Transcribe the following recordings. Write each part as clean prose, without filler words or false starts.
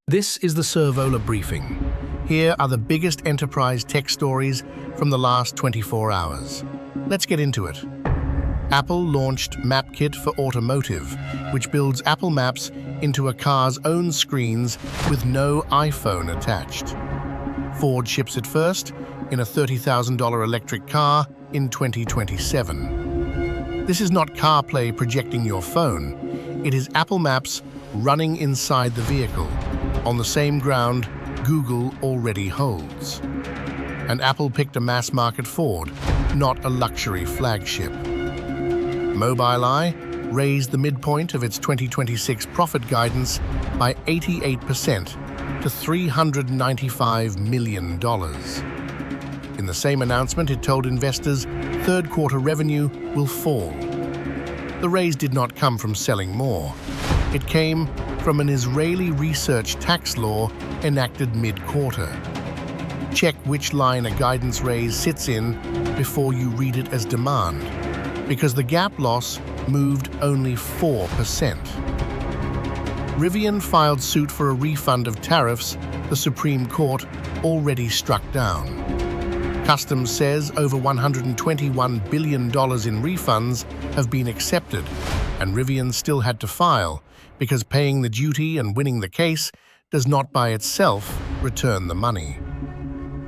This is the Servola briefing. Here are the biggest enterprise tech stories from the last 24 hours. Let's get into it. Apple launched MapKit for Automotive, which builds Apple Maps into a car's own screens with no iPhone attached. Ford ships it first in a $30,000 electric car in 2027. This is not CarPlay projecting your phone. It is Apple Maps running inside the vehicle, on the same ground Google already holds. And Apple picked a mass-market Ford, not a luxury flagship. Mobileye raised the midpoint of its 2026 profit guidance by 88% to $395 million. In the same announcement, it told investors third-quarter revenue will fall. The raise did not come from selling more. It came from an Israeli research tax law enacted mid-quarter. Check which line a guidance raise sits in before you read it as demand, because the gap loss moved only 4%. Rivian filed suit for a refund of tariffs the Supreme Court already struck down. Customs says over $121 billion in refunds have been accepted, and Rivian still had to file because paying the duty and winning the case does not by itself return the money.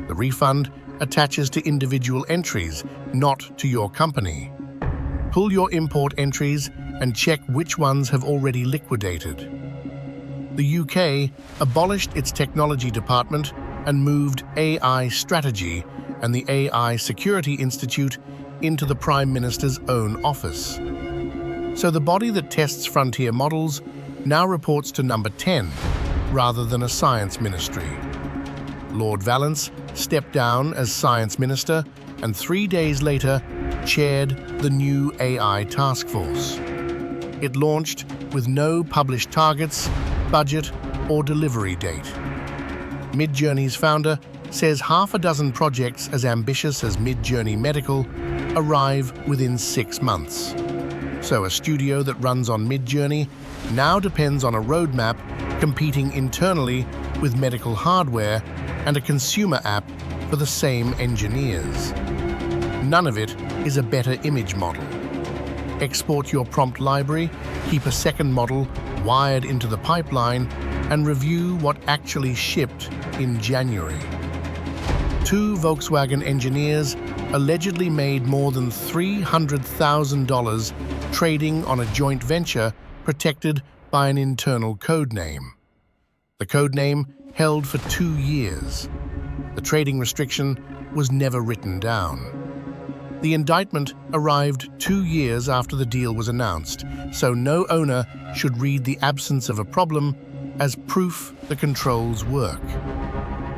The refund attaches to individual entries, not to your company. Pull your import entries and check which ones have already liquidated. The UK abolished its technology department and moved AI strategy and the AI Security Institute into the Prime Minister's own office. So the body that tests frontier models now reports to number 10 rather than a science ministry. Lord Valence stepped down as science minister and 3 days later chaired the new AI task force. It launched with no published targets, budget, or delivery date. Midjourney's founder says half a dozen projects as ambitious as Midjourney Medical arrive within 6 months. So a studio that runs on Midjourney now depends on a roadmap competing internally with medical hardware and a consumer app for the same engineers. None of it is a better image model. Export your prompt library, keep a second model wired into the pipeline, and review what actually shipped in January. 2 Volkswagen engineers allegedly made more than $300,000 trading on a joint venture protected by an internal codename. The codename held for 2 years. The trading restriction was never written down. The indictment arrived 2 years after the deal was announced, so no owner should read the absence of a problem as proof the controls work.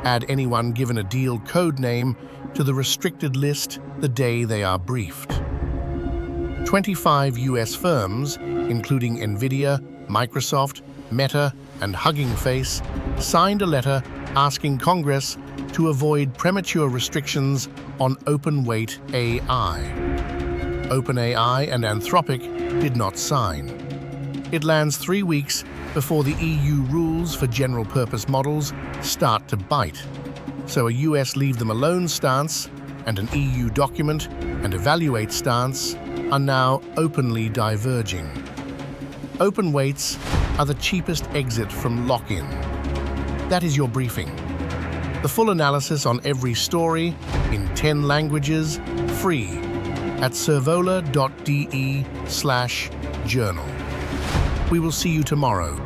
Add anyone given a deal codename to the restricted list the day they are briefed. 25 US firms, including Nvidia, Microsoft, Meta, and Hugging Face, signed a letter asking Congress to avoid premature restrictions on open-weight AI. OpenAI and Anthropic did not sign. It lands 3 weeks before the EU rules for general-purpose models start to bite. So a US leave-them-alone stance and an EU document and evaluate stance are now openly diverging. Open weights are the cheapest exit from lock-in. That is your briefing. The full analysis on every story in 10 languages, free, at servola.de/journal. We will see you tomorrow.